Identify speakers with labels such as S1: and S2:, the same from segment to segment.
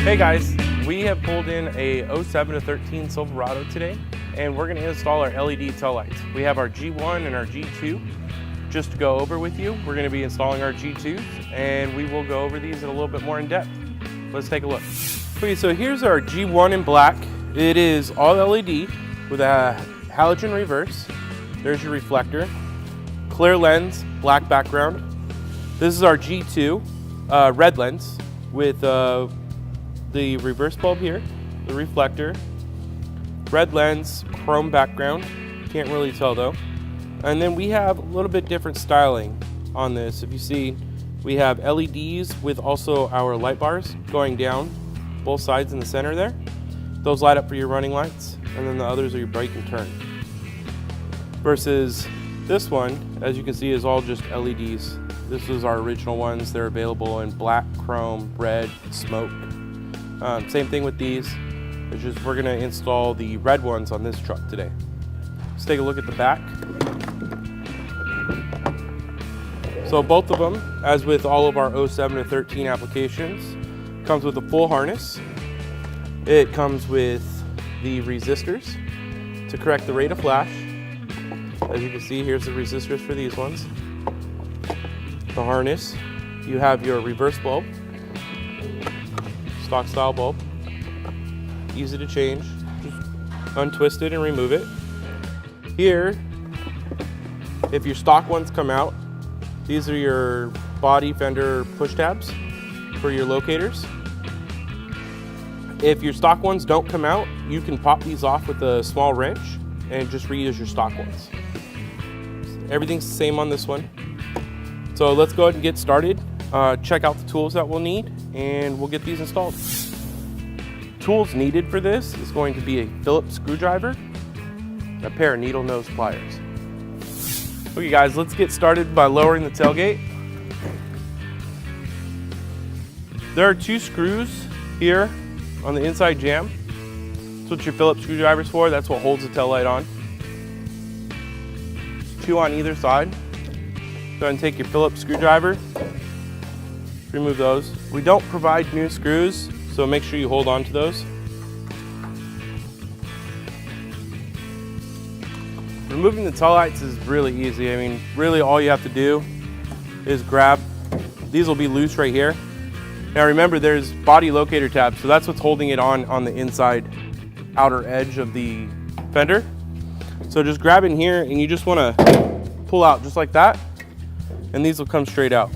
S1: Hey guys, we have pulled in a 07 to 13 Silverado today, and we're going to install our LED tail lights. We have our G1 and our G2. Just to go over with you, we're going to be installing our G2s, and we will go over these a little bit more in depth. Let's take a look. Okay, so here's our G1 in black. It is all LED with a halogen reverse. There's your reflector. Clear lens, black background. This is our G2, red lens with the reverse bulb here, the reflector, red lens, chrome background, can't really tell though. And then we have a little bit different styling on this. If you see, we have LEDs with also our light bars going down both sides in the center there. Those light up for your running lights, and then the others are your brake and turn. Versus this one, as you can see, is all just LEDs. This is our original ones. They're available in black, chrome, red, smoke. Same thing with these. It's just we're gonna install the red ones on this truck today. Let's take a look at the back. So both of them, as with all of our 07 to 13 applications, comes with a full harness. It comes with the resistors to correct the rate of flash. As you can see, here's the resistors for these ones. The harness, you have your reverse bulb, stock style bulb, easy to change, just untwist it and remove it. Here, if your stock ones come out, these are your body fender push tabs for your locators. If your stock ones don't come out, you can pop these off with a small wrench and just reuse your stock ones. Everything's the same on this one. So let's go ahead and get started. Check out the tools that we'll need, and we'll get these installed. Tools needed for this is going to be a Phillips screwdriver, a pair of needle nose pliers. Okay guys, let's get started by lowering the tailgate. There are 2 screws here on the inside jamb. That's what your Phillips screwdriver is for. That's what holds the tail light on. 2 on either side. Go ahead and take your Phillips screwdriver, remove those. We don't provide new screws, so make sure you hold on to those. Removing the tail lights is really easy. I mean, really all you have to do is grab, these will be loose right here. Now remember, there's body locator tabs, so that's what's holding it on the inside outer edge of the fender. So just grab in here and you just wanna pull out just like that, and these will come straight out.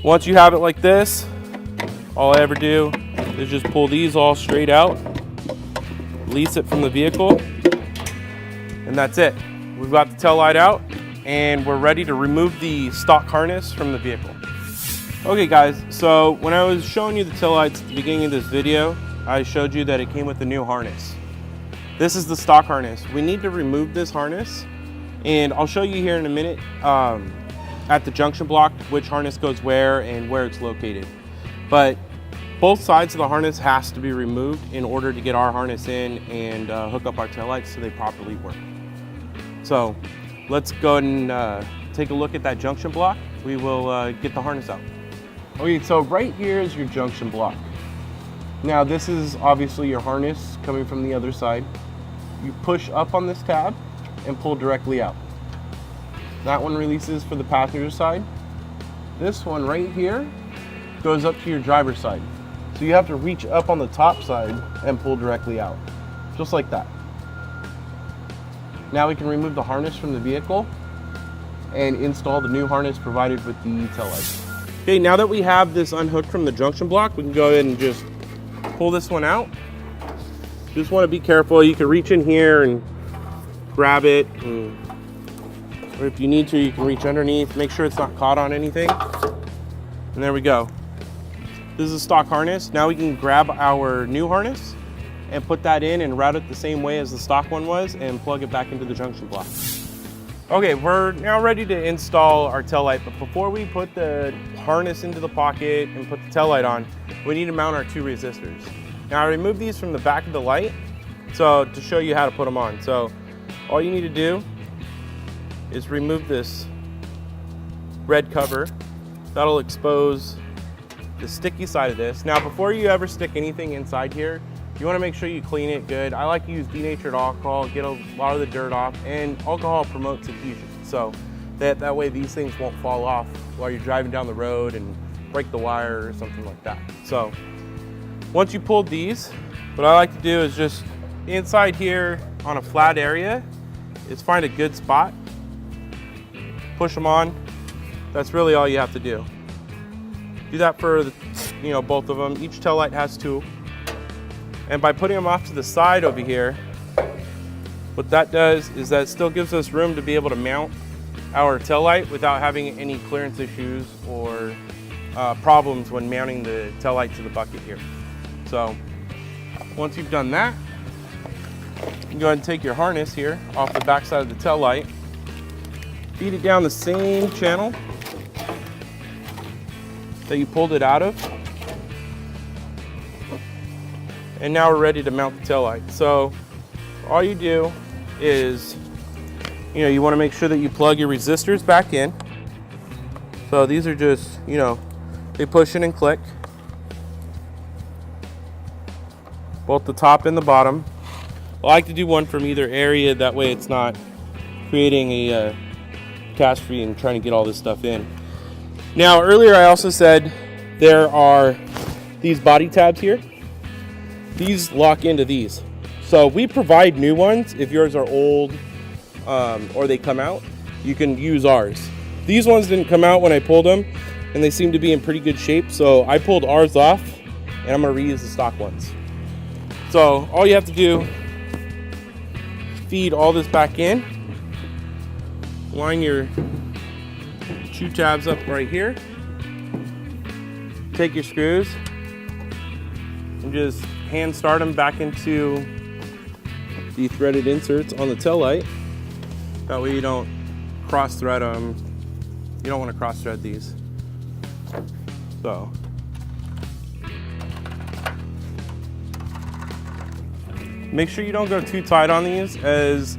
S1: Once you have it like this, all I ever do is just pull these all straight out, release it from the vehicle, and that's it. We've got the tail light out, and we're ready to remove the stock harness from the vehicle. Okay guys, so when I was showing you the tail lights at the beginning of this video, I showed you that it came with a new harness. This is the stock harness. We need to remove this harness, and I'll show you here in a minute at the junction block which harness goes where and where it's located. But both sides of the harness has to be removed in order to get our harness in and hook up our taillights so they properly work. So let's go and take a look at that junction block. We will get the harness out. Okay, so right here is your junction block. Now this is obviously your harness coming from the other side. You push up on this tab and pull directly out. That one releases for the passenger side. This one right here goes up to your driver's side. So you have to reach up on the top side and pull directly out, just like that. Now we can remove the harness from the vehicle and install the new harness provided with the tail light. Okay, now that we have this unhooked from the junction block, we can go ahead and just pull this one out. Just want to be careful. You can reach in here and grab it, or if you need to, you can reach underneath. Make sure it's not caught on anything. And there we go. This is a stock harness. Now we can grab our new harness and put that in and route it the same way as the stock one was and plug it back into the junction block. Okay, we're now ready to install our tail light, but before we put the harness into the pocket and put the tail light on, we need to mount our 2 resistors. Now I removed these from the back of the light so to show you how to put them on. So all you need to do is remove this red cover. That'll expose the sticky side of this. Now, before you ever stick anything inside here, you want to make sure you clean it good. I like to use denatured alcohol, get a lot of the dirt off, and alcohol promotes adhesion. So that way these things won't fall off while you're driving down the road and break the wire or something like that. So once you pulled these, what I like to do is just inside here on a flat area is find a good spot, push them on. That's really all you have to do. Do that for the, both of them. Each tail light has 2. And by putting them off to the side over here, what that does is that it still gives us room to be able to mount our tail light without having any clearance issues or problems when mounting the tail light to the bucket here. So once you've done that, you can go ahead and take your harness here off the back side of the tail light, feed it down the same channel that you pulled it out of. And now we're ready to mount the tail light. So all you do is, you want to make sure that you plug your resistors back in. So these are just, they push in and click. Both the top and the bottom. I like to do one from either area, that way it's not creating a catastrophe and trying to get all this stuff in. Now earlier I also said there are these body tabs here. These lock into these. So we provide new ones. If yours are old or they come out, you can use ours. These ones didn't come out when I pulled them, and they seem to be in pretty good shape. So I pulled ours off, and I'm gonna reuse the stock ones. So all you have to do, feed all this back in, line your 2 tabs up right here, take your screws, and just hand start them back into the threaded inserts on the tail light. That way you don't cross thread them. You don't want to cross thread these. So make sure you don't go too tight on these, as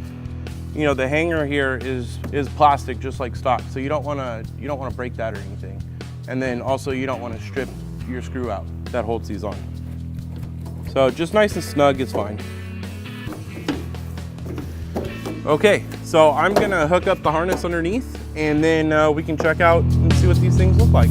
S1: the hanger here is plastic just like stock, so you don't want to break that or anything. And then also you don't want to strip your screw out that holds these on. So just nice and snug is fine. Okay, so I'm gonna hook up the harness underneath, and then we can check out and see what these things look like.